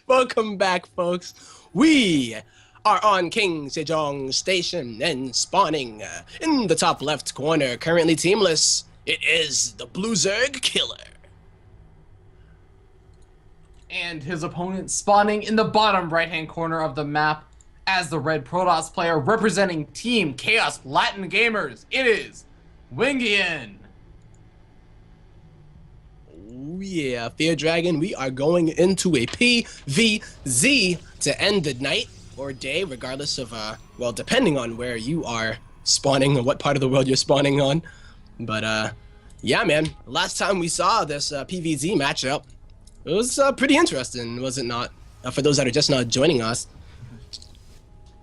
Welcome back, folks. We are on King Sejong Station and spawning in the top left corner, currently teamless. It is the Blue Zerg Killer. And his opponent spawning in the bottom right-hand corner of the map as the red Protoss player representing Team Chaos Latin Gamers. It is Wingian. Oh yeah, Fear Dragon, we are going into a PVZ to end the night or day, regardless of, well, depending on where you are spawning or what part of the world you're spawning on. But, yeah, man, last time we saw this PVZ matchup, it was pretty interesting, was it not? For those that are just now joining us.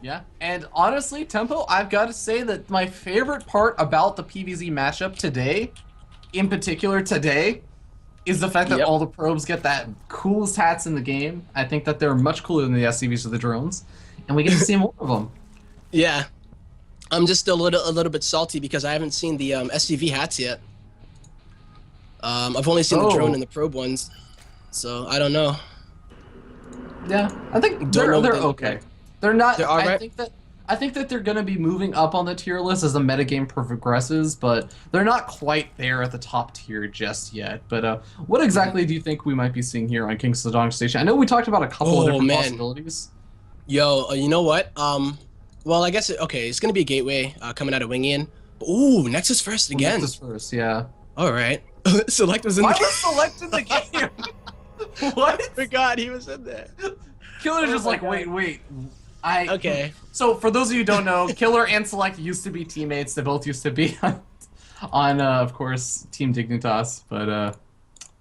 Yeah, and honestly, Tempo, I've got to say that my favorite part about the PVZ matchup today, in particular today, is the fact that all the probes get that coolest hats in the game. I think that they're much cooler than the SCVs or the drones, and we get to see more of them. Yeah, I'm just still a little bit salty because I haven't seen the SCV hats yet. I've only seen the drone and the probe ones, so I don't know. Yeah, I think they're okay. They're not. They're all right. I think that they're going to be moving up on the tier list as the metagame progresses, but they're not quite there at the top tier just yet. But what exactly do you think we might be seeing here on King Sejong Station? I know we talked about a couple of different possibilities. Yo, you know what? Well, I guess it's gonna be a gateway coming out of Wingian. Ooh, Nexus first again. Nexus first, yeah. All right. Select was in the game. I was Select in the game. What? I forgot he was in there. Killer's just like, wait. Okay. So for those of you who don't know, Killer and Select used to be teammates. They both used to be on of course, Team Dignitas. But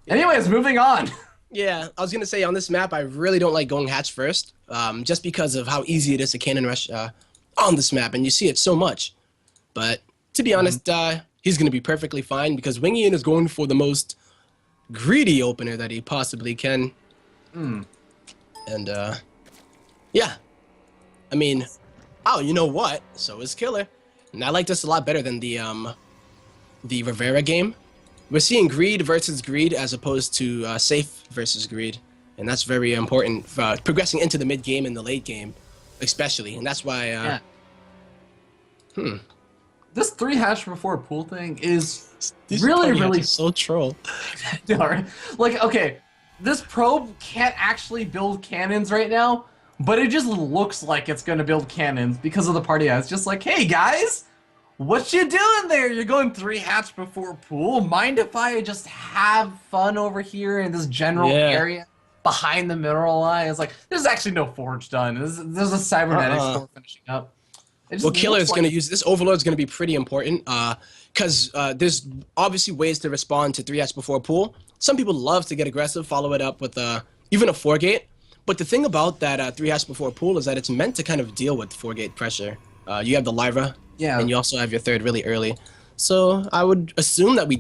anyways, moving on. Yeah, I was gonna say on this map, I really don't like going hatch first, just because of how easy it is to cannon rush on this map, and you see it so much. But to be honest, he's gonna be perfectly fine because Wingian is going for the most greedy opener that he possibly can. And yeah. I mean, oh, you know what? So is Killer. And I like this a lot better than the Rivera game. We're seeing greed versus greed as opposed to safe versus greed. And that's very important for progressing into the mid game and the late game, especially. And that's why, This 3 hatch before pool thing is really so troll. Like, okay, this probe can't actually build cannons right now, but it just looks like it's gonna build cannons because of the party hat. It's just like, hey guys, what you doing there? You're going 3 hatch before pool? Mind if I just have fun over here in this general area behind the mineral line? It's like, there's actually no forge done. There's a cybernetics core finishing up. Well, Killer is going to use this. Overlord is going to be pretty important because there's obviously ways to respond to 3 hatch before pool. Some people love to get aggressive, follow it up with even a 4-gate. But the thing about that 3 hatch before pool is that it's meant to kind of deal with 4-gate pressure. You have the Lyra, and you also have your 3rd really early. So I would assume that we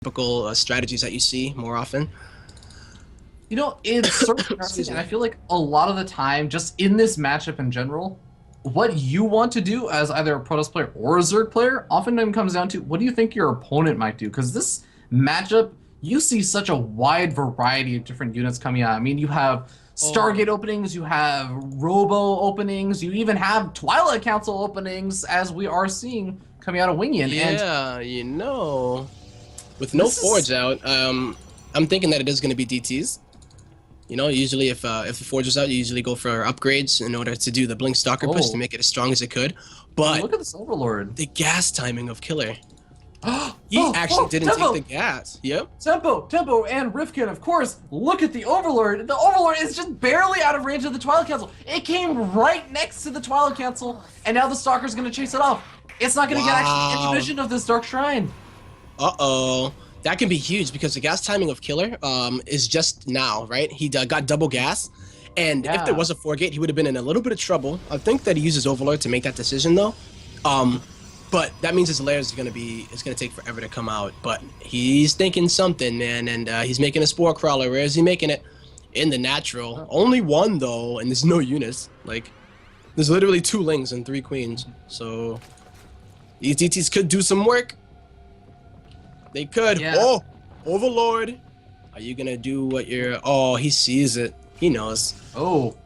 typical strategies that you see more often. You know, it's sort of interesting, and I feel like a lot of the time, just in this matchup in general, what you want to do as either a Protoss player or a Zerg player oftentimes comes down to what do you think your opponent might do? Because this matchup, you see such a wide variety of different units coming out. I mean, you have Stargate openings, you have Robo openings, you even have Twilight Council openings, as we are seeing coming out of Wingian. Yeah, you know, with no Forge out, I'm thinking that it is going to be DTs. You know, usually if the Forge is out, you usually go for upgrades in order to do the Blink Stalker push to make it as strong as it could. But look at this Overlord. The gas timing of Killer. He actually didn't take the gas. Yep. Tempo, and Rifkin, of course. Look at the Overlord. The Overlord is just barely out of range of the Twilight Council. It came right next to the Twilight Council, and now the Stalker's going to chase it off. It's not going to get actually any vision of this Dark Shrine. Uh-oh. That can be huge because the gas timing of Killer is just now, right? He got double gas, and if there was a 4-gate, he would have been in a little bit of trouble. I think that he uses Overlord to make that decision, though. But that means his lair is gonna take forever to come out. But he's thinking something, man, and he's making a Spore Crawler. Where is he making it? In the natural. Only 1 though, and there's no Eunice. Like, there's literally 2 Lings and 3 Queens. So These DTs could do some work. They could. Yeah. Oh, Overlord. Are you gonna do what you're? Oh, he sees it. He knows. Oh,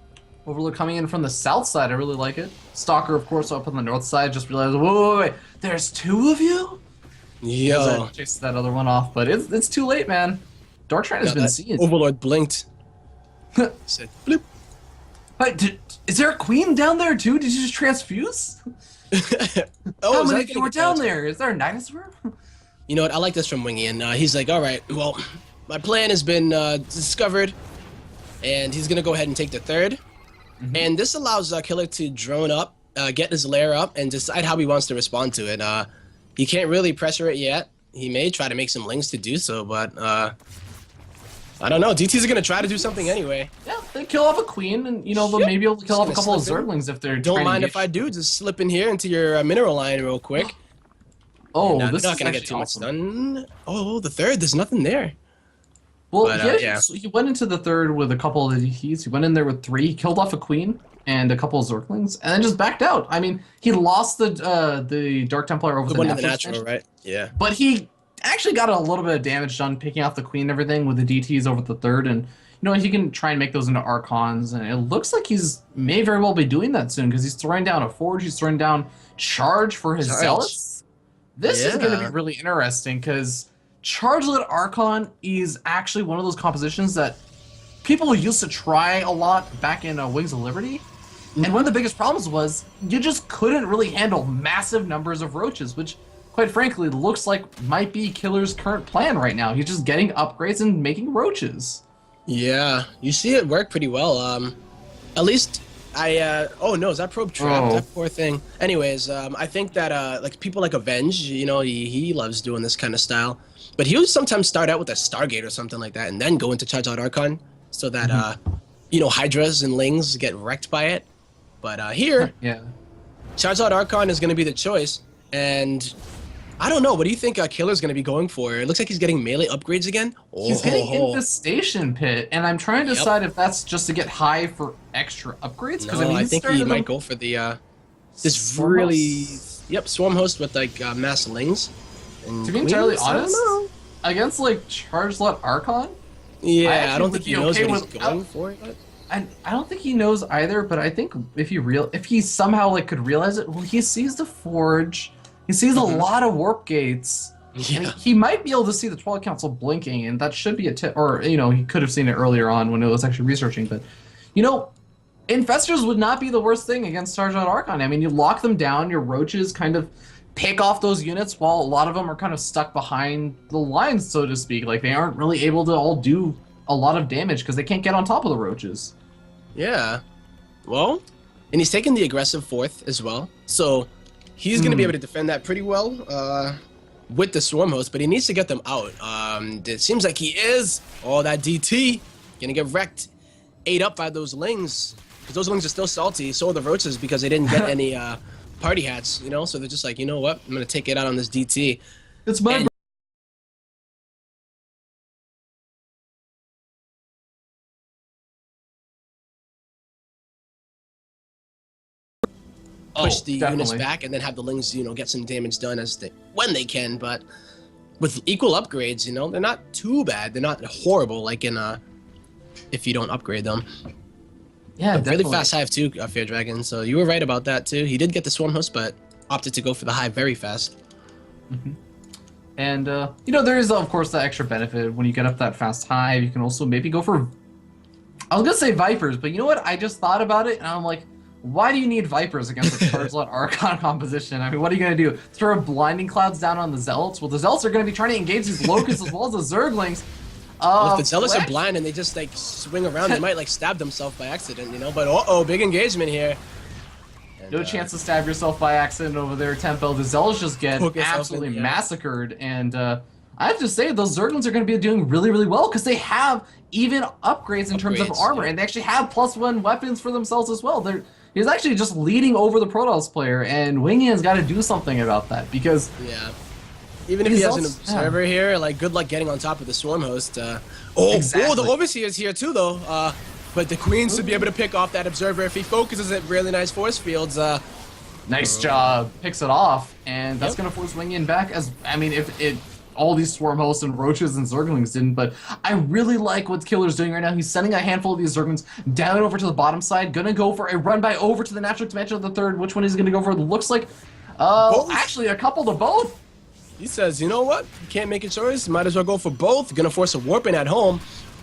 Overlord coming in from the south side. I really like it. Stalker, of course, up on the north side. Just realized, wait. There's two of you? Yo. Chase that other one off, but it's too late, man. Darkshine has been seen. Overlord blinked. Said bloop. Wait, is there a queen down there too? Did you just transfuse? How many were down there? Is there a dinosaur? You know what? I like this from Wingian. He's like, all right, well, my plan has been discovered, and he's gonna go ahead and take the third. And this allows Killer to drone up, get his lair up, and decide how he wants to respond to it. He can't really pressure it yet. He may try to make some links to do so, but I don't know. DTs are gonna try to do something anyway. Yeah, they kill off a queen, and you know they'll maybe able to kill off a couple of zerglings if they're. Don't mind if I do. Just slip in here into your mineral line real quick. Oh, and, this not is gonna get too much done. Oh, the third. There's nothing there. Well, But, yeah, so he went into the third with a couple of DTs. He went in there with 3. He killed off a queen and a couple of zerglings, and then just backed out. I mean, he lost the Dark Templar over the one in the natural, right? Yeah. But he actually got a little bit of damage done picking off the queen and everything with the DTs over the third, and you know he can try and make those into Archons, and it looks like he's may very well be doing that soon because he's throwing down a Forge, he's throwing down Charge for his Zealots. This is going to be really interesting because Charge-Lit Archon is actually one of those compositions that people used to try a lot back in Wings of Liberty. And one of the biggest problems was you just couldn't really handle massive numbers of roaches, which, quite frankly, looks like might be Killer's current plan right now. He's just getting upgrades and making roaches. Yeah, you see it work pretty well. At least oh no, is that probe trapped? That poor thing. Anyways, I think that like people like Avenge, you know, he loves doing this kind of style. But he would sometimes start out with a Stargate or something like that, and then go into Charge Out Archon, so that you know, Hydras and Lings get wrecked by it. But here, Charge Out Archon is going to be the choice, and I don't know. What do you think Killer's going to be going for? It looks like he's getting melee upgrades again. He's getting Infestation Pit, and I'm trying to decide if that's just to get high for extra upgrades. No, I mean, I think he might go for the this really Swarm Host with like mass Lings. And to be entirely honest, against like Charge-Lit Archon, I don't think he knows what he's going for. And I don't think he knows either. But I think if he somehow like could realize it, well, he sees the Forge, he sees a lot of warp gates. Yeah. He might be able to see the Twilight Council blinking, and that should be a tip. Or you know, he could have seen it earlier on when it was actually researching. But you know, Infestors would not be the worst thing against Charge-Out Archon. I mean, you lock them down, your roaches kind of pick off those units while a lot of them are kind of stuck behind the lines, so to speak. Like they aren't really able to all do a lot of damage because they can't get on top of the roaches. Yeah. Well, and he's taking the aggressive fourth as well, so he's going to be able to defend that pretty well with the Swarm Host, but he needs to get them out. It seems like he is. Oh, that DT gonna get wrecked, ate up by those Lings, because those Lings are still salty. So are the roaches because they didn't get any party hats, you know. So they're just like, you know what? I'm gonna take it out on this DT. It's my. Push the units back and then have the Lings, you know, get some damage done when they can. But with equal upgrades, you know, they're not too bad. They're not horrible like in if you don't upgrade them. Yeah, really fast hive too, Fear Dragon. So you were right about that too. He did get the Swarm Host, but opted to go for the hive very fast. And you know, there is of course that extra benefit when you get up that fast hive. You can also maybe go for. I was gonna say Vipers, but you know what? I just thought about it, and I'm like, why do you need Vipers against a Charge-Lit Archon composition? I mean, what are you going to do? Throw Blinding Clouds down on the Zealots? Well, the Zealots are going to be trying to engage these Locusts as well as the Zerglings. Well, if the Zealots are blind and they just, like, swing around, they might, like, stab themselves by accident, you know? But, uh-oh, big engagement here. And, no chance to stab yourself by accident over there, Tempo. The Zealots just get absolutely massacred. And I have to say, those Zerglings are going to be doing really, really well because they have even upgrades in terms of armor. And they actually have +1 weapons for themselves as well. He's actually just leading over the Protoss player, and Wingian's got to do something about that because even if he has an observer here, like good luck getting on top of the Swarm Host. The Overseer's here too, though. But the Queens should be able to pick off that observer if he focuses at really nice force fields. Nice job. Picks it off, and that's going to force Wingian back. As I mean, if it all these swarm hosts and roaches and zerglings didn't, but I really like what Killer's doing right now. He's sending a handful of these zerglings down over to the bottom side. Gonna go for a run by over to the natural expansion of the third. Which one is he gonna go for? Looks like, actually a couple to both. He says, you know what? You can't make a choice. Might as well go for both. Gonna force a warping at home.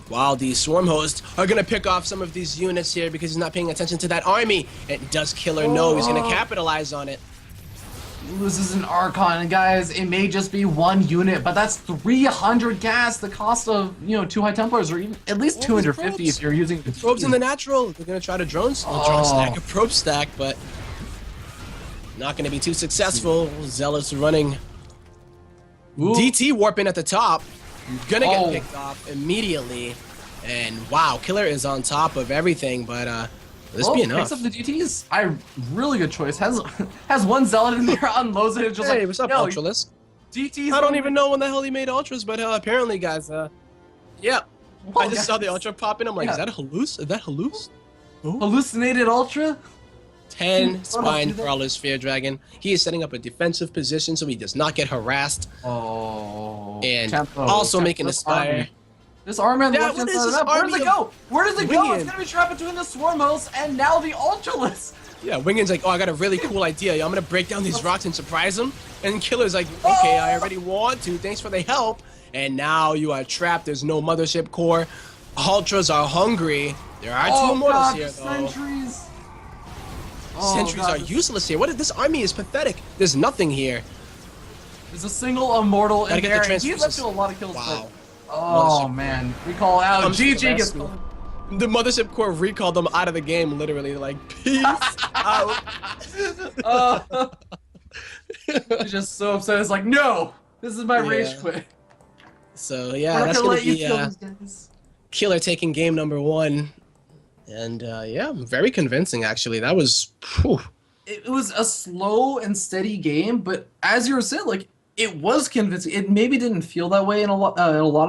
While the swarm hosts are gonna pick off some of these units here because he's not paying attention to that army. And does Killer know he's gonna capitalize on it? Loses an Archon, and guys, it may just be one unit, but that's 300 gas. The cost of 2 High Templars, or even at least 250 if you're using the probes in the natural. They're gonna try to drone stack a probe stack, but not gonna be too successful. Zealous running. DT warping at the top, gonna get picked off immediately, and wow, Killer is on top of everything, but this be enough. Picks up the DTs. Really good choice. Has one Zealot in there, unloads it. Just hey, what's up, Ultralisk? DTs. I don't even know when the hell he made Ultras, but apparently, guys, yeah. I just saw the Ultra pop in. I'm like, is that a halluc? Is that halluc? Hallucinated Ultra? 10 Spine Crawler Sphere Dragon. He is setting up a defensive position so he does not get harassed. And also making a Spire. This army on the left hand side of the map, where does it go? Where does it go? It's gonna be trapped between the swarm hosts and now the Ultralisk. Yeah, Wingian's like, oh, I got a really cool idea. I'm gonna break down these rocks and surprise them. And Killer's like, okay, I already want to. Thanks for the help. And now you are trapped. There's no mothership core. Ultras are hungry. There are 2 immortals here, though. Sentries. Sentries are useless here. This army is pathetic. There's nothing here. There's a single immortal in there. He's up to a lot of kills. Wow. Oh man, recall out. GG gets the mothership core recalled them out of the game, literally. Like, peace out. He's just so upset. It's like, no, this is my rage quit. So yeah, that's gonna be Killer taking game number 1, and yeah, very convincing actually. That was. Whew. It was a slow and steady game, but as you were saying, like. It was convincing. It maybe didn't feel that way in a lot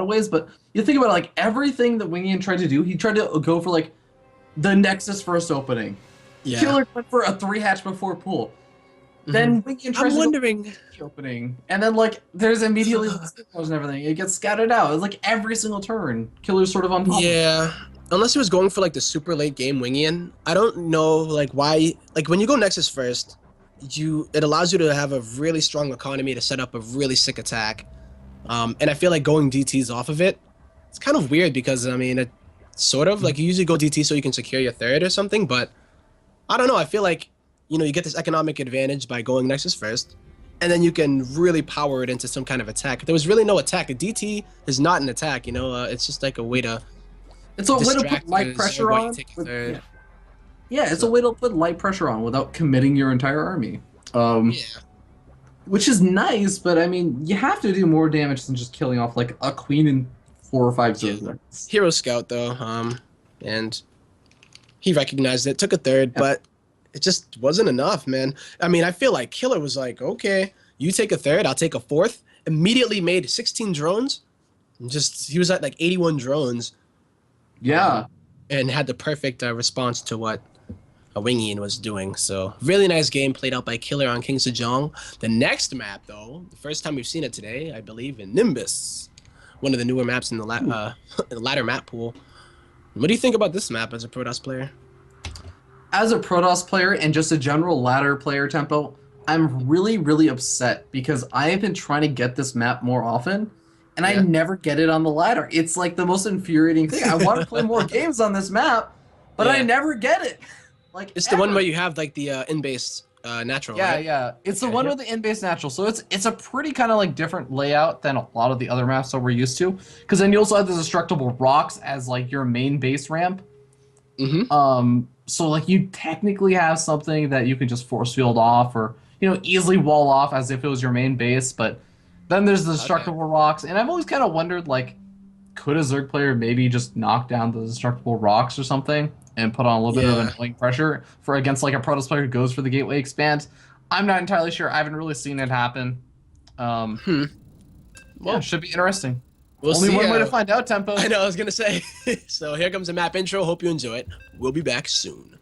of ways, but you think about it, like everything that Wingian tried to do, he tried to go for like the Nexus first opening. Yeah. Killer went for a 3-hatch before pool. Then Wingian tries to go for the opening, and then like there's immediately and everything. It gets scattered out. It's like every single turn, Killer's sort of on top. Yeah. Unless he was going for like the super late game Wingian, I don't know like why. Like when you go Nexus first. It allows you to have a really strong economy to set up a really sick attack, and I feel like going DTs off of it, it's kind of weird because I mean, it sort of like you usually go DT so you can secure your third or something, but I don't know. I feel like you get this economic advantage by going Nexus first, and then you can really power it into some kind of attack. There was really no attack. A DT is not an attack. It's just like a way to. It's a way to put light pressure on. Yeah, it's a way to put light pressure on without committing your entire army. Which is nice, but I mean, you have to do more damage than just killing off like a queen and 4 or 5 zerglings. Hero Scout though, and he recognized it, took a third, but it just wasn't enough, man. I mean, I feel like Killer was like, okay, you take a third, I'll take a fourth. Immediately made 16 drones. He was at like 81 drones. Yeah. And had the perfect response to what Wingian was doing. So really nice game played out by Killer on King Sejong. The next map though, the first time we've seen it today, I believe in Nimbus, one of the newer maps in the ladder map pool. What do you think about this map as a Protoss player? As a Protoss player and just a general ladder player, Tempo, I'm really, really upset because I have been trying to get this map more often, and I never get it on the ladder. It's like the most infuriating thing. I want to play more games on this map, but I never get it. Like it's the one where you have like the in-base natural. Yeah, right? yeah. It's the one with the in-base natural. So it's a pretty kind of like different layout than a lot of the other maps that we're used to. Because then you also have the destructible rocks as like your main base ramp. So like you technically have something that you can just force field off or easily wall off as if it was your main base. But then there's the destructible rocks, and I've always kind of wondered like, could a Zerg player maybe just knock down the destructible rocks or something? And put on a little bit of annoying pressure against like a Protoss player who goes for the gateway expand. I'm not entirely sure. I haven't really seen it happen. Well, it should be interesting. Only one way to find out, Tempo. I know, I was gonna say. So here comes the map intro. Hope you enjoy it. We'll be back soon.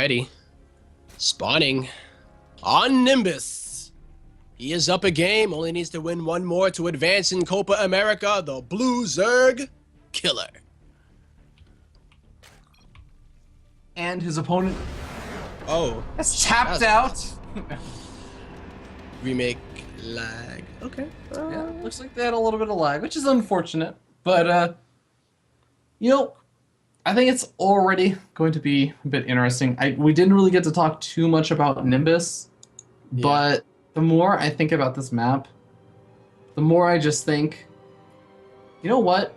Alrighty. Spawning on Nimbus. He is up a game, only needs to win one more to advance in Copa America, the Blue Zerg Killer. And his opponent has tapped out. Remake lag. Okay. Yeah, looks like they had a little bit of lag, which is unfortunate. But, you know, I think it's already going to be a bit interesting. We didn't really get to talk too much about Nimbus, but the more I think about this map, the more I just think, you know what?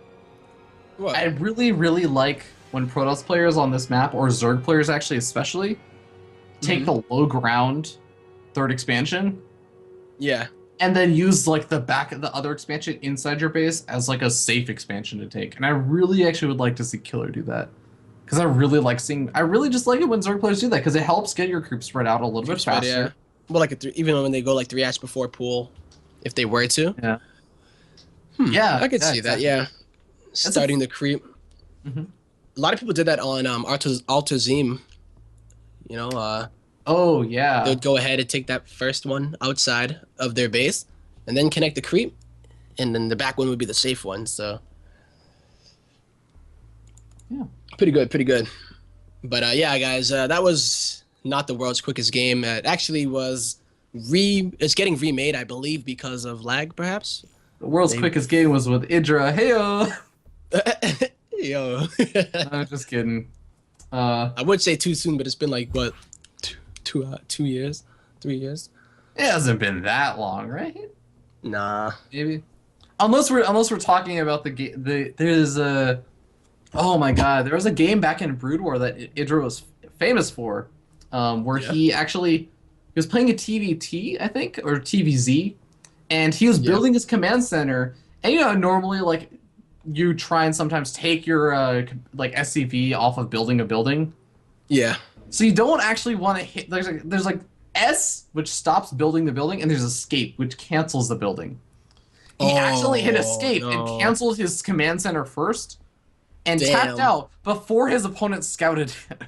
I really, really like when Protoss players on this map, or Zerg players actually especially, take the low ground third expansion. Yeah. And then use like the back of the other expansion inside your base as like a safe expansion to take. And I really actually would like to see Killer do that. Because I really just like it when Zerg players do that, because it helps get your creep spread out a little bit faster. Yeah. Well, like even when they go like 3-hatch before pool, if they were to. Yeah. Yeah, I could see that. Yeah. Starting the creep. A lot of people did that on Altazim. You know, oh yeah. They would go ahead and take that first one outside of their base, and then connect the creep, and then the back one would be the safe one. So, yeah, pretty good. But yeah, guys, that was not the world's quickest game. It actually was it's getting remade, I believe, because of lag, perhaps. The world's quickest game was with Idra. Heyo. Yo. I'm just kidding. I would say too soon, but it's been like what, 2 years, 3 years. It hasn't been that long, right? Nah. Maybe. Unless we're talking about the game. There's a. Oh my God! There was a game back in Brood War that Idra was famous for, where he was playing a TVT, I think, or TVZ, and he was building his command center. And you know, normally like you try and sometimes take your like SCV off of building a building. Yeah. So you don't actually want to hit. There's like S, which stops building the building, and there's escape, which cancels the building. He accidentally hit escape and canceled his command center first, and tapped out before his opponent scouted it.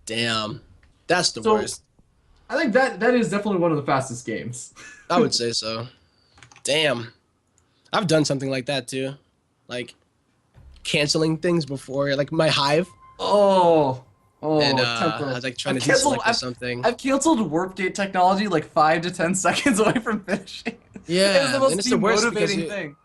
Damn, that's the worst. I think that is definitely one of the fastest games. I would say so. Damn, I've done something like that too, like canceling things before, like my hive. And I was like trying to deselect or something. I've canceled warp gate technology like 5 to 10 seconds away from finishing. Yeah, it's the most and it's the worst demotivating thing.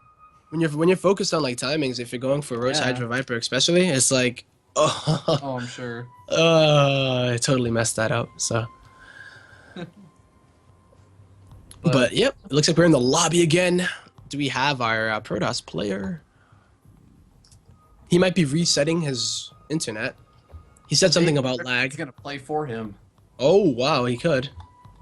When you're focused on like timings, if you're going for Roach Hydra Viper especially, it's like I'm sure. I totally messed that up. So, but yep, it looks like we're in the lobby again. Do we have our Protoss player? He might be resetting his internet. He said something about lag. He's gonna play for him. Oh wow, he could.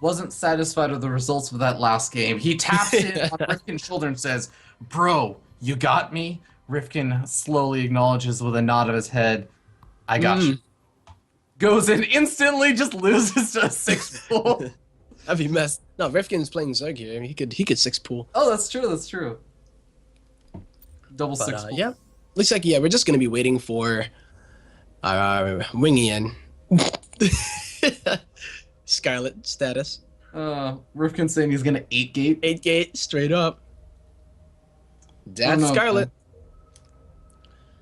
Wasn't satisfied with the results of that last game. He taps in on Rifkin's shoulder and says, "Bro, you got me." Rifkin slowly acknowledges with a nod of his head, "I got you." Goes in instantly, just loses to a 6 pool. That'd be messed. No, Rifkin's playing Zerg here. I mean, he could 6 pool. Oh, that's true. That's true. Double 6 pool. Yeah, looks like we're just gonna be waiting for Wingian. Scarlet status. Rifkin saying he's gonna 8-gate. 8-gate, straight up. That's Scarlet.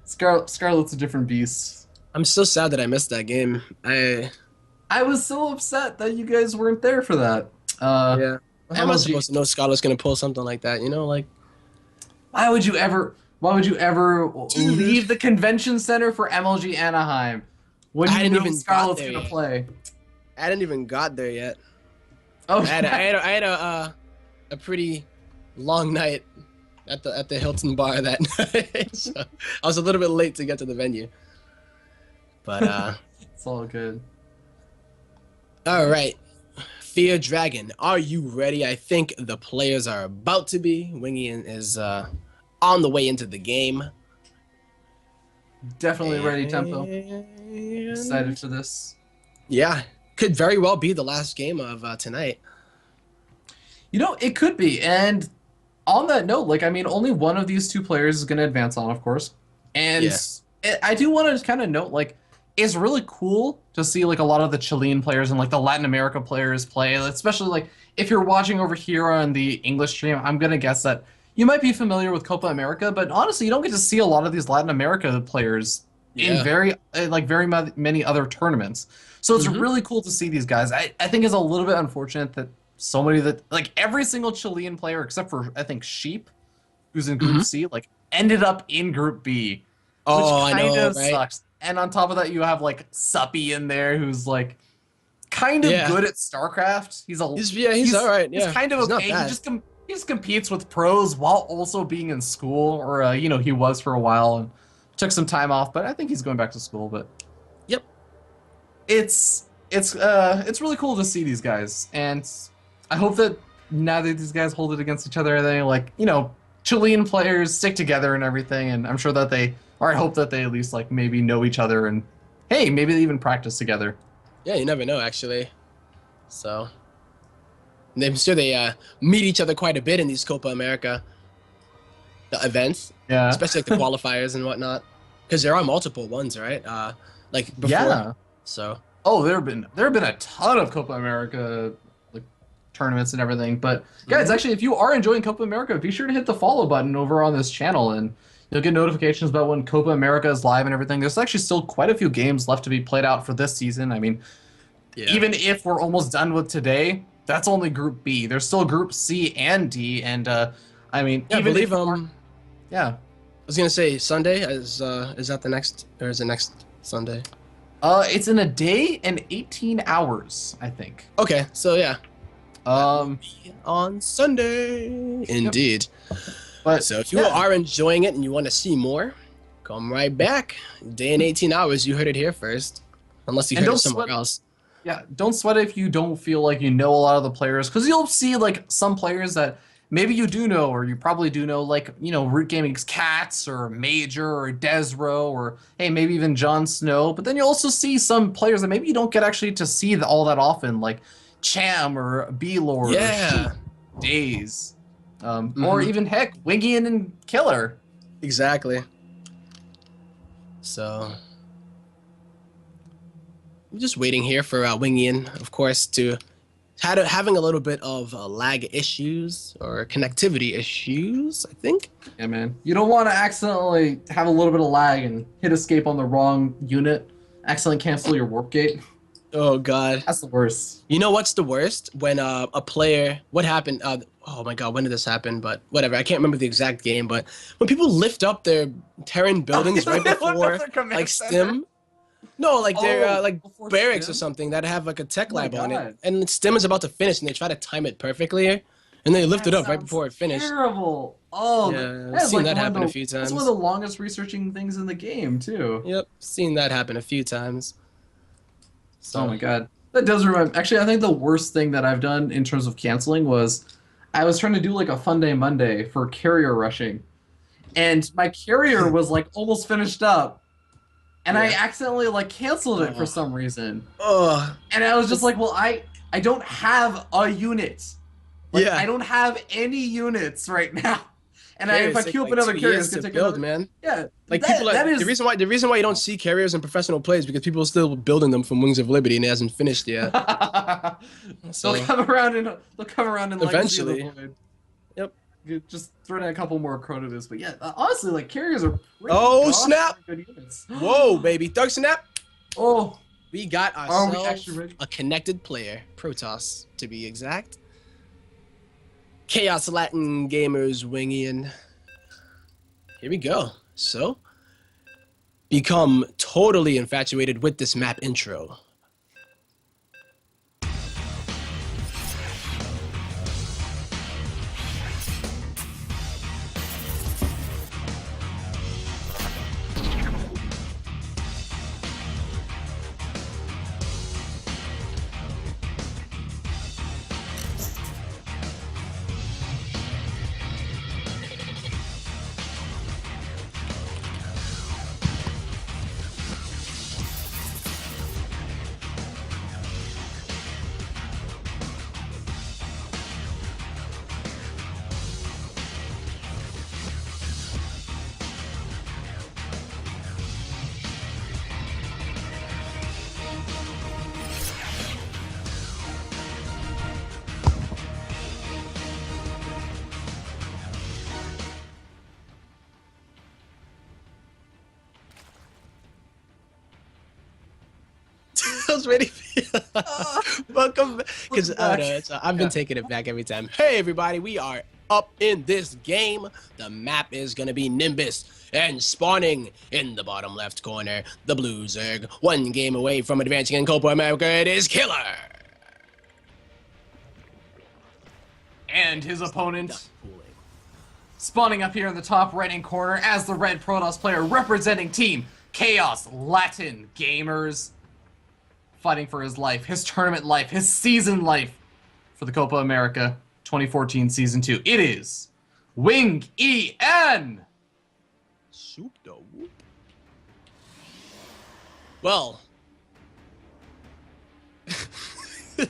Scarlet's a different beast. I'm so sad that I missed that game. I was so upset that you guys weren't there for that. Yeah. How am I supposed to know Scarlet's gonna pull something like that? You know, like. Why would you ever leave the convention center for MLG Anaheim when you know Scarlet's gonna play? I hadn't even got there yet. Oh, I had a pretty long night at the Hilton bar that night, so I was a little bit late to get to the venue. But it's all good. All right, Fear Dragon, are you ready? I think the players are about to be. Wingian is on the way into the game. Definitely ready, Tempo. Excited for this. Yeah, could very well be the last game of tonight. You know, it could be. And on that note, like, I mean, only one of these two players is going to advance on, of course. And I do want to kind of note, like, it's really cool to see like a lot of the Chilean players and like the Latin America players play, especially like if you're watching over here on the English stream. I'm gonna guess that you might be familiar with Copa America, but honestly, you don't get to see a lot of these Latin America players in very many other tournaments. So it's really cool to see these guys. I think it's a little bit unfortunate that so many that like every single Chilean player except for I think Sheep, who's in Group C, like ended up in Group B, which kind of sucks. And on top of that, you have like Suppy in there, who's like kind of good at StarCraft. He's all right. Yeah, he's kind of okay. He just competes with pros while also being in school, or he was for a while and took some time off. But I think he's going back to school. But it's really cool to see these guys, and I hope that now that these guys hold it against each other, they Chilean players stick together and everything. And I'm sure that I hope that they at least like maybe know each other and hey, maybe they even practice together. Yeah, you never know actually. So I'm sure they meet each other quite a bit in these Copa America events. Yeah. Especially like the qualifiers and whatnot. Because there are multiple ones, right? Like before. Yeah. So. Oh, there have been a ton of Copa America like tournaments and everything. But guys, actually, if you are enjoying Copa America, be sure to hit the follow button over on this channel, and you'll get notifications about when Copa America is live and everything. There's actually still quite a few games left to be played out for this season. I mean, even if we're almost done with today, that's only Group B. There's still Group C and D, and I mean, I believe I was gonna say Sunday is that the next, or is it next Sunday? It's in a day and 18 hours, I think. Okay, so yeah. On Sunday, indeed. But so if you are enjoying it and you want to see more, come right back. Day and 18 hours. You heard it here first, unless you heard it somewhere else. Yeah, don't sweat it if you don't feel like you know a lot of the players, because you'll see like some players that maybe you do know, or you probably do know, like, Root Gaming's Cats, or Major, or Desro, or, hey, maybe even Jon Snow. But then you also see some players that maybe you don't get actually to see all that often, like Cham, or B-Lord, or Daze, or even, heck, Wingian and Killer. Exactly. So I'm just waiting here for Wingian, of course, to... having a little bit of lag issues or connectivity issues, I think. Yeah, man. You don't want to accidentally have a little bit of lag and hit escape on the wrong unit, accidentally cancel your warp gate. Oh, God. That's the worst. You know what's the worst? When a player... What happened? Oh, my God, when did this happen? But whatever. I can't remember the exact game, but when people lift up their Terran buildings right before, like, Stim... No, like they're like barracks or something that have like a tech lab on it, and Stim is about to finish, and they try to time it perfectly, and they lift it up right before it finished. Terrible! Oh, yeah, I've seen that happen a few times. That's one of the longest researching things in the game too. Yep, seen that happen a few times. So. Oh my God, that does remind. Actually, I think the worst thing that I've done in terms of canceling was I was trying to do like a Fun Day Monday for carrier rushing, and my carrier was like almost finished up. And I accidentally like canceled it for some reason. And I was just like, well, I don't have a unit. Like, I don't have any units right now. And if I queue up another carrier, it's gonna take build, man. Yeah, like people the reason why you don't see carriers in professional plays is because people are still building them from Wings of Liberty and it hasn't finished yet. So they'll come around and eventually. Yep. Just throw in a couple more Chronovis, but yeah, honestly, like carriers are pretty snap! Good units. Whoa, baby, Thug Snap! Oh, we got ourselves a connected player, Protoss to be exact. Chaos Latin Gamers Wingian. Here we go. So, become totally infatuated with this map intro. was waiting for you. Welcome back. Because I've been taking it back every time. Hey, everybody, we are up in this game. The map is going to be Nimbus. And spawning in the bottom left corner, the blue Zerg. One game away from advancing in Copa America, it is Killer. And his opponent spawning up here in the top right-hand corner as the red Protoss player representing Team Chaos Latin Gamers. Fighting for his life, his tournament life, his season life for the Copa America 2014 Season 2. It is Wingian! Soup the whoop. Well.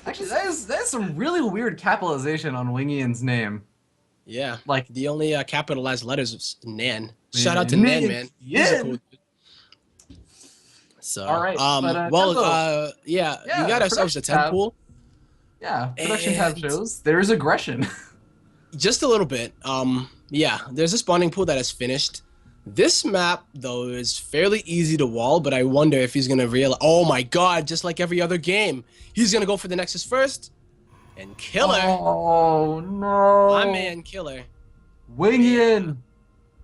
Actually, that is some really weird capitalization on Wingian's name. Yeah. Like the only capitalized letters is Nan. Shout out to Nan, man. Yeah. Cool. So, all right. Yeah, you got ourselves a 10 pool. Yeah, production tab shows there's aggression. Just a little bit. Yeah, there's a spawning pool that is finished. This map, though, is fairly easy to wall, but I wonder if he's going to realize... Oh, my God, just like every other game. He's going to go for the Nexus first. And Killer. Oh, no. My man, Killer. Wingian.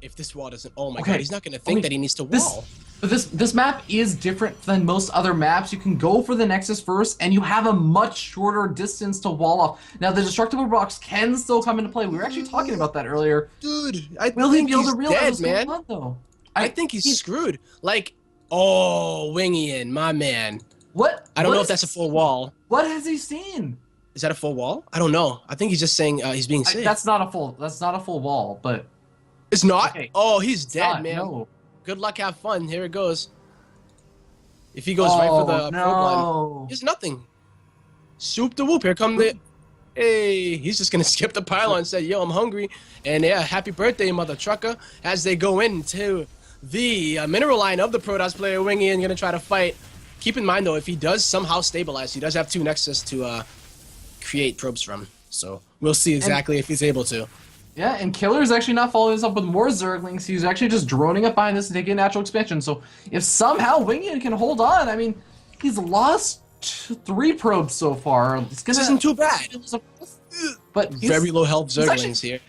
If this wall doesn't... Oh, my God, he's not going to think that he needs to wall. But this map is different than most other maps. You can go for the Nexus first, and you have a much shorter distance to wall off. Now, the destructible blocks can still come into play. We were actually talking about that earlier. Dude, I Will he be able to realize dead, what's man. going on, though? I think he's screwed. Like, oh, Wingian, my man. What? I don't know if that's a full wall. What has he seen? Is that a full wall? I don't know. I think he's just saying he's being safe. That's not a full wall, but... It's not? Okay. Oh, he's dead, man. No. Good luck, have fun. Here it goes. If he goes right for the probe line, there's nothing. Soup the whoop. Here come the... Hey, he's just going to skip the pylon and say, yo, I'm hungry. And yeah, happy birthday, mother trucker. As they go into the mineral line of the Protoss player, Wingian going to try to fight. Keep in mind, though, if he does somehow stabilize, he does have 2 Nexus to create probes from. So we'll see exactly if he's able to. Yeah, and Killer is actually not following this up with more Zerglings. He's actually just droning up behind this and taking natural expansion. So if somehow Wingian can hold on, I mean, he's lost 3 probes so far. This isn't too bad. But very low health Zerglings here.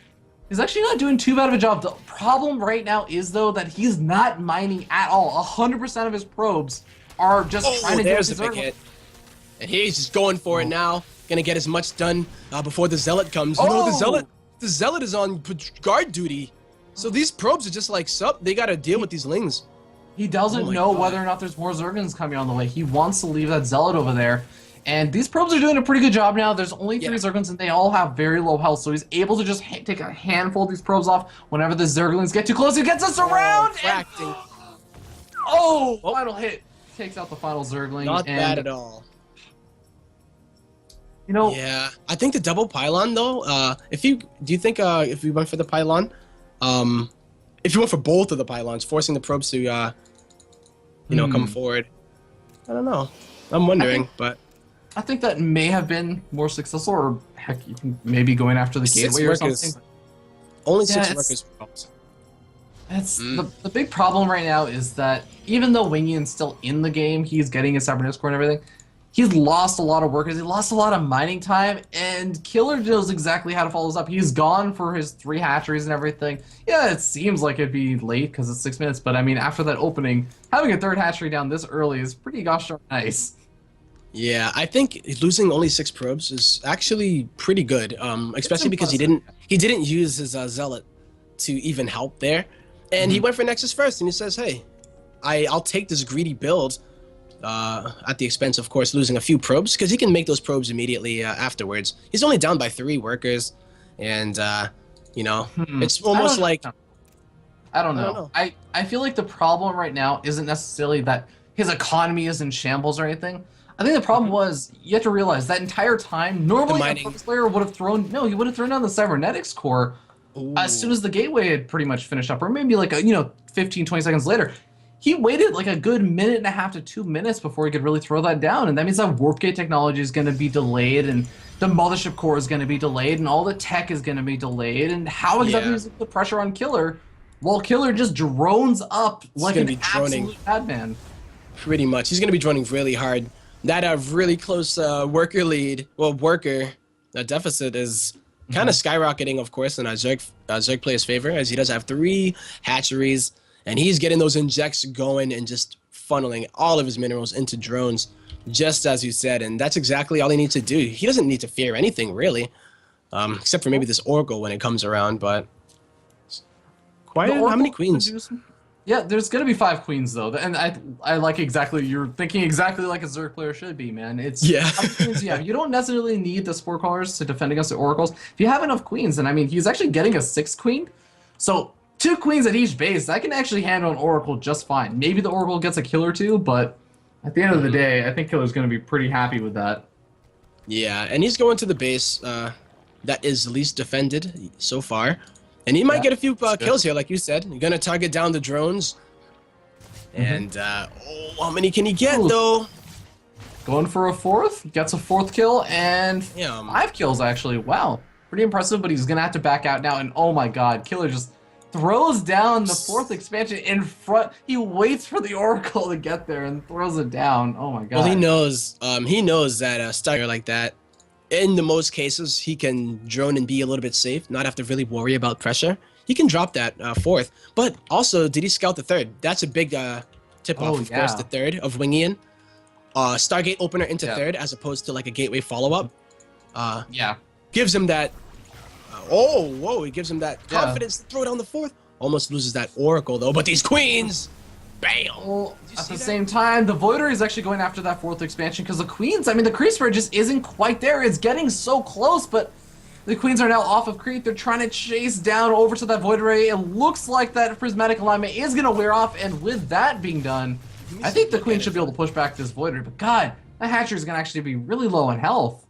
He's actually not doing too bad of a job. The problem right now is, though, that he's not mining at all. 100% of his probes are just trying to there's a big hit. And he's just going for it now. Gonna get as much done before the Zealot comes. You know, the Zealot is on guard duty. So these probes are just like, sup, they gotta deal with these Lings. He doesn't know whether or not there's more Zerglings coming on the way. He wants to leave that Zealot over there. And these probes are doing a pretty good job now. There's only 3 Zerglings, and they all have very low health. So he's able to just take a handful of these probes off whenever the Zerglings get too close. He gets us around! Final hit. Takes out the final Zergling. Not bad at all. You know, yeah, I think the double pylon though. Do you think if we went for the pylon, if you went for both of the pylons, forcing the probes to, come forward? I don't know. I'm wondering, but I think that may have been more successful, or heck, even maybe going after the gateway or something. Only 6 workers. That's the big problem right now is that even though Wingian's still in the game, he's getting his cybernetics core and everything. He's lost a lot of workers. He lost a lot of mining time, and Killer knows exactly how to follow this up. He's gone for his 3 hatcheries and everything. Yeah, it seems like it'd be late because it's 6 minutes, but I mean, after that opening, having a 3rd hatchery down this early is pretty gosh darn nice. Yeah, I think losing only 6 probes is actually pretty good, especially because he didn't use his Zealot to even help there, and he went for Nexus first, and he says, hey, I'll take this greedy build. At the expense, of course, losing a few probes, because he can make those probes immediately afterwards. He's only down by 3 workers, and, it's almost like... I don't know. I feel like the problem right now isn't necessarily that his economy is in shambles or anything. I think the problem was, you have to realize, that entire time, normally a Protoss player would have thrown... No, he would have thrown down the cybernetics core as soon as the gateway had pretty much finished up, or maybe like, 15, 20 seconds later. He waited like a good 1.5 to 2 minutes before he could really throw that down, and that means that warp gate technology is going to be delayed, and the mothership core is going to be delayed, and all the tech is going to be delayed, and how exactly is the pressure on Killer while Killer just drones up like an absolute madman? Pretty much. He's going to be droning really hard. that really close worker lead, well, worker deficit is kind of skyrocketing, of course, in Zerg player's favor, as he does have 3 hatcheries, and he's getting those injects going and just funneling all of his minerals into drones, just as you said, and that's exactly all he needs to do. He doesn't need to fear anything, really, except for maybe this Oracle when it comes around, but... How many queens? Yeah, there's gonna be 5 queens though, and I like exactly, you're thinking exactly like a Zerg player should be, man. It's queens, yeah. You don't necessarily need the spore callers to defend against the oracles. If you have enough queens, and I mean, he's actually getting a 6th queen, so 2 queens at each base. That can actually handle an oracle just fine. Maybe the oracle gets a kill or 2, but at the end of the day, I think Killer's gonna be pretty happy with that. Yeah, and he's going to the base that is least defended so far. And he might get a few kills here, like you said. You're gonna target down the drones. And oh, how many can he get though? Going for a 4th, gets a 4th kill and 5 kills actually. Wow, pretty impressive. But he's gonna have to back out now. And oh my God, Killer just throws down the 4th expansion in front. He waits for the Oracle to get there and throws it down. Oh my God. Well, he knows that stagger like that. In the most cases, he can drone and be a little bit safe, not have to really worry about pressure. He can drop that 4th. But also, did he scout the 3rd? That's a big tip-off, of course, the 3rd of Wingian. Stargate opener into 3rd as opposed to like a gateway follow-up. Gives him that... he gives him that confidence to throw down the 4th. Almost loses that Oracle, though. But these queens... Bam! Well, at the same time, the Voider is actually going after that 4th expansion because the Queens, I mean, the creep spread just isn't quite there. It's getting so close, but the Queens are now off of creep. They're trying to chase down over to that Void Array. It looks like that prismatic alignment is going to wear off, and with that being done, I think the Queen should be able to push back this Void Array. But God, that Hatcher is going to actually be really low in health.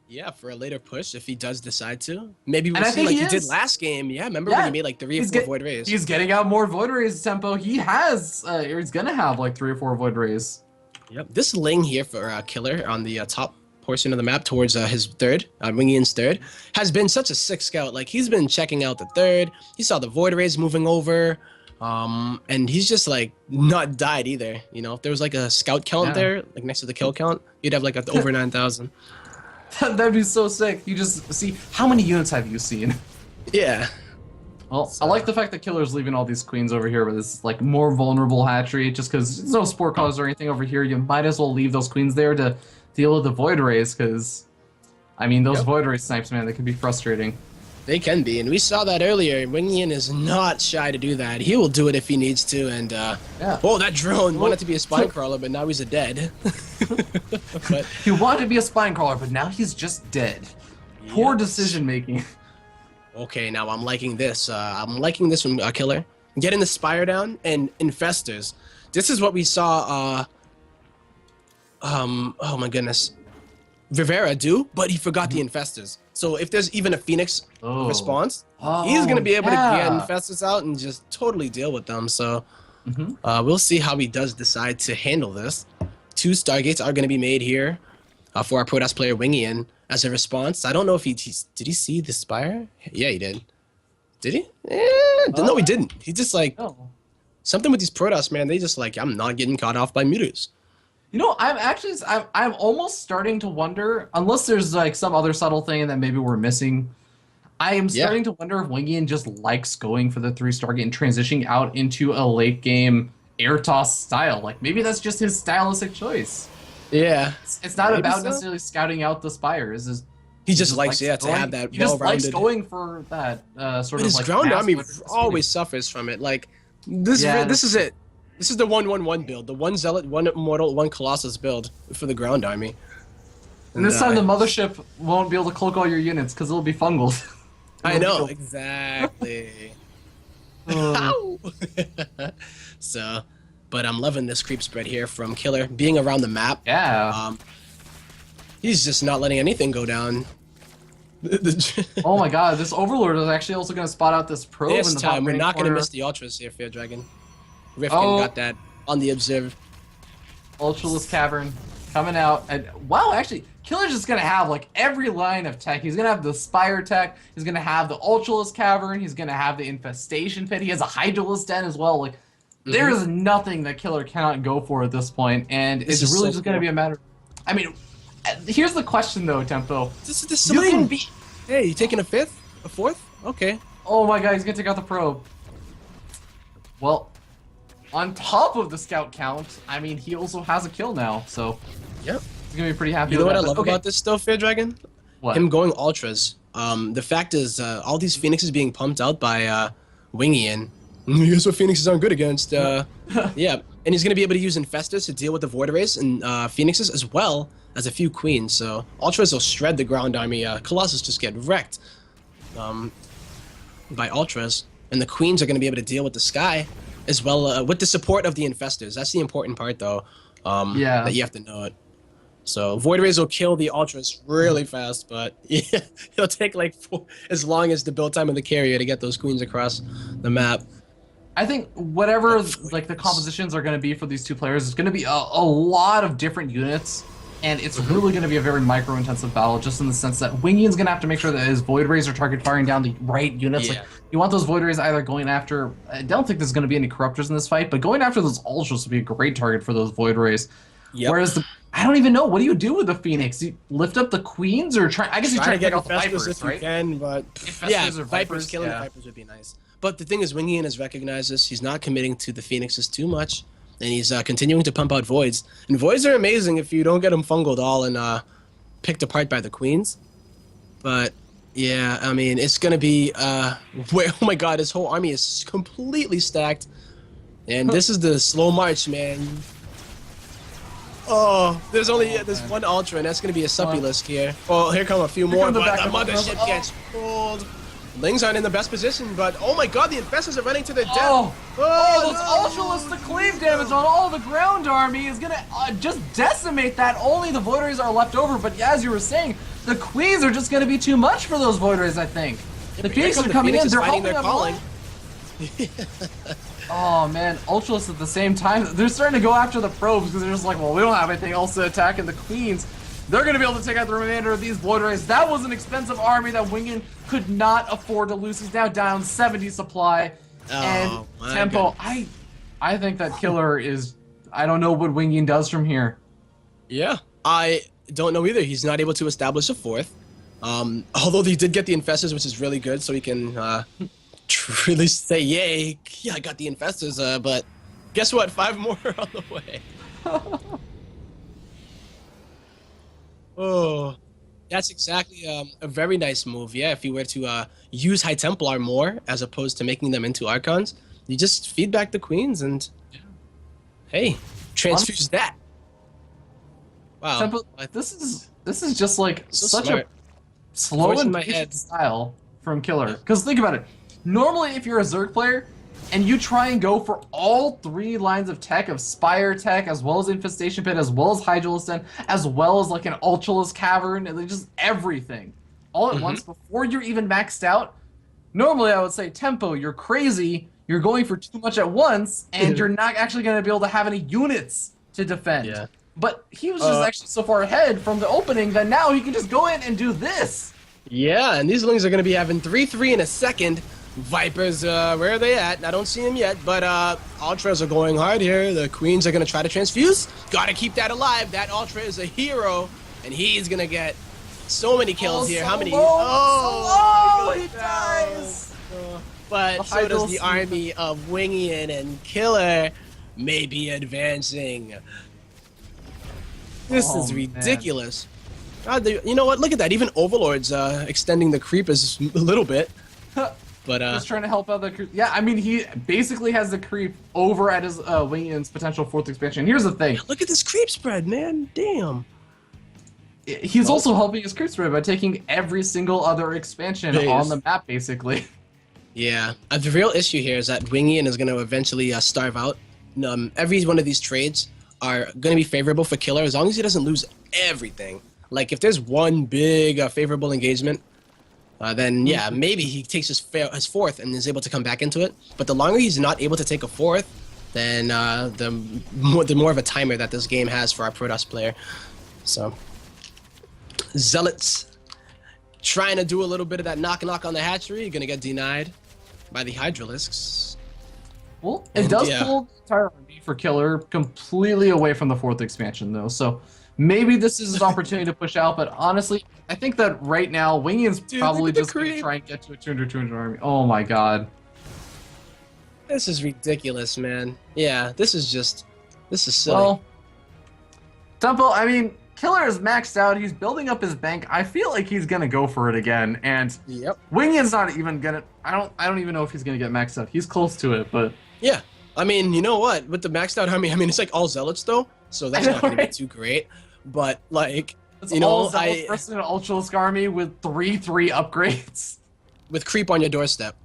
Yeah, for a later push, if he does decide to. Maybe we'll see like he did last game. Yeah, remember when he made like 3 or 4 Void Rays? He's getting out more Void Rays tempo. He has, or he's going to have like 3 or 4 Void Rays. Yep, this Ling here for Killer on the top portion of the map towards his 3rd, Wingian's 3rd, has been such a sick scout. Like, he's been checking out the 3rd. He saw the Void Rays moving over. And he's just like not died either. You know, if there was like a scout count there, like next to the kill count, you'd have like over 9,000. That'd be so sick. You just see, how many units have you seen? Yeah. Well, I like the fact that Killer's leaving all these queens over here with this like more vulnerable hatchery, just because there's no spore callers or anything over here. You might as well leave those queens there to deal with the Void Rays, because, I mean, those Void Ray snipes, man, they can be frustrating. They can be, and we saw that earlier. Wingian is not shy to do that. He will do it if he needs to, and oh, that drone wanted to be a spine crawler, but now he's a dead. But he wanted to be a spine crawler, but now he's just dead. Poor decision making. Okay, now I'm liking this. I'm liking this from Killer. Getting the Spire down and Infestors. This is what we saw, oh my goodness, Rivera do, but he forgot the Infestors. So if there's even a Phoenix response, he's going to be able to get Infestors out and just totally deal with them. So we'll see how he does decide to handle this. 2 Stargates are going to be made here for our Protoss player Wingian as a response. I don't know if did he see the Spire? Yeah, he did. Did he? No, he didn't. He just like, something with these Protoss, man, they just like, I'm not getting caught off by mutas. You know, I'm almost starting to wonder, unless there's like some other subtle thing that maybe we're missing, I am starting to wonder if Wingian just likes going for the 3 Stargate and transitioning out into a late game air toss style. Like maybe that's just his stylistic choice. Yeah. It's not about necessarily scouting out the Spires. He just likes to have that he just likes going for that sort of his like ground army always suffers from it. Like this is it. This is the 1-1-1 build, the 1 Zealot, 1 Immortal, 1 Colossus build for the ground army. And this time the mothership won't be able to cloak all your units because it'll be fungal. I know, exactly. So, but I'm loving this creep spread here from Killer, being around the map. Yeah. He's just not letting anything go down. Oh my God, this Overlord is actually also going to spot out this probe in the top time, we're not going to corner. miss the Ultras here, Fear Dragon. Rifkin got that on the observe. Ultraless Cavern coming out. And wow, actually, Killer's just going to have like every line of tech. He's going to have the Spire tech. He's going to have the Ultraless Cavern. He's going to have the Infestation Pit. He has a Hydraless Den as well. Like, there is nothing that Killer cannot go for at this point. And it's really just going to be a matter I mean, here's the question though, Tempo. This is the sling. Hey, you taking a fifth? A fourth? Okay. Oh my god, he's gonna take out the probe. Well, on top of the scout count, I mean, he also has a kill now, so yep. He's gonna be pretty happy. You know with what that, I love about this still, Fair Dragon? What? Him going ultras. The fact is, all these Phoenixes being pumped out by Wingian. Guess what Phoenixes aren't good against? Yeah, and he's gonna be able to use Infestors to deal with the Void Rays and Phoenixes as well as a few Queens. So ultras will shred the ground army. Colossus just get wrecked by ultras, and the Queens are gonna be able to deal with the sky as well with the support of the Infestors. That's the important part, though. That you have to know it. So Void Rays will kill the ultras really fast, but yeah, it'll take like as long as the build time of the carrier to get those Queens across the map. I think whatever like the compositions are going to be for these two players is going to be a lot of different units, and it's really going to be a very micro-intensive battle, just in the sense that Wingian's going to have to make sure that his Void Rays are target firing down the right units. Like, you want those Void Rays either going after, I don't think there's going to be any Corruptors in this fight, but going after those Ultras would be a great target for those Void Rays. Yep. Whereas I don't even know, what do you do with the Phoenix? You lift up the Queens, or try? I guess you try to get out the Vipers, if right? you can, but yeah, Vipers killing the Vipers would be nice. But the thing is, Wingian has recognized this. He's not committing to the Phoenixes too much, and he's continuing to pump out Voids. And Voids are amazing if you don't get them fungled all and picked apart by the Queens. But yeah, I mean, it's gonna be oh my god, his whole army is completely stacked, and this is the slow march, man. Oh, there's only this one Ultra, and that's gonna be a Suppulisk here. Oh, here come a few more, but the mothership gets pulled. Lings aren't in the best position, but oh my god, the Infestors are running to their death. Those Ultralists, the cleave damage on all the ground army is gonna just decimate that. Only the Void Rays are left over, but as you were saying, the Queens are just gonna be too much for those Void Rays, I think. The Phoenixes are coming in, they're helping them calling. Oh man, Ultralists at the same time, they're starting to go after the probes because they're just like, well, we don't have anything else to attack, and the Queens, they're going to be able to take out the remainder of these Void Rays. That was an expensive army that Wingian could not afford to lose. He's now down 70 supply. And Tempo, I think that killer is, I don't know what Wingian does from here. Yeah, I don't know either. He's not able to establish a fourth. Although he did get the Infestors, which is really good, so he can really say, yay, yeah, I got the Infestors, but guess what? 5 more on the way. Oh, that's exactly a very nice move. Yeah, if you were to use High Templar more as opposed to making them into Archons, you just feed back the Queens and, hey, transfuse that. Wow. Tempo, this is just like so such smart. A slow and patient style from Killer. Because think about it. Normally, if you're a Zerg player, and you try and go for all 3 lines of tech, of Spire tech, as well as Infestation Pit, as well as Hydralistan, as well as like an Ultralist Cavern, and just everything, all at once before you're even maxed out, normally I would say, Tempo, you're crazy, you're going for too much at once, and you're not actually going to be able to have any units to defend. Yeah. But he was just actually so far ahead from the opening that now he can just go in and do this. Yeah, and these Lings are going to be having 3-3 in a second. Vipers, where are they at? I don't see them yet, but Ultras are going hard here. The Queens are going to try to transfuse. Gotta keep that alive. That Ultra is a hero, and he's going to get so many kills here. So how many? Oh, he dies. But so does the army of Wingian, and Killer may be advancing. This is ridiculous. God, you know what? Look at that. Even Overlord's extending the creep a little bit. But just trying to help out the creep. Yeah, I mean, he basically has the creep over at his Wingian's potential 4th expansion. Here's the thing. Look at this creep spread, man. Damn. He's also helping his creep spread by taking every single other expansion on the map, basically. Yeah. The real issue here is that Wingian is going to eventually starve out. Every one of these trades are going to be favorable for Killer as long as he doesn't lose everything. Like, if there's one big favorable engagement, then yeah, maybe he takes his 4th and is able to come back into it. But the longer he's not able to take a 4th, then the more of a timer that this game has for our Protoss player. So, Zealots trying to do a little bit of that knock on the hatchery, gonna get denied by the Hydralisks. Well, it does pull the entire army for Killer, completely away from the 4th expansion, though. So maybe this is his opportunity to push out, but honestly, I think that right now, Wingian's probably just going to try and get to a 200 army. Oh my god. This is ridiculous, man. Yeah, this is silly. Well, Temple, I mean, Killer is maxed out. He's building up his bank. I feel like he's gonna go for it again. And yep. Wingian's not even gonna. I don't even know if he's gonna get maxed out. He's close to it, but yeah. I mean, you know what? With the maxed out army, I mean, it's like all zealots though, so that's not gonna be too great. But like, it's you know, all zealots versus an Ultralisk army with 3/3 upgrades with creep on your doorstep.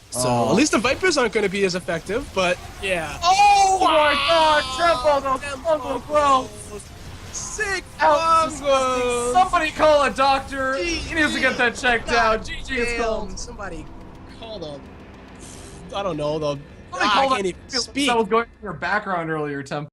So at least the Vipers aren't going to be as effective, but yeah. Oh my god, Temple, the Fungal Growth! Sick Ouch, somebody call a doctor. He needs to get that checked out. GG is cold. Somebody call them. I don't know, I can't even speak. That was going in your background earlier, Temple.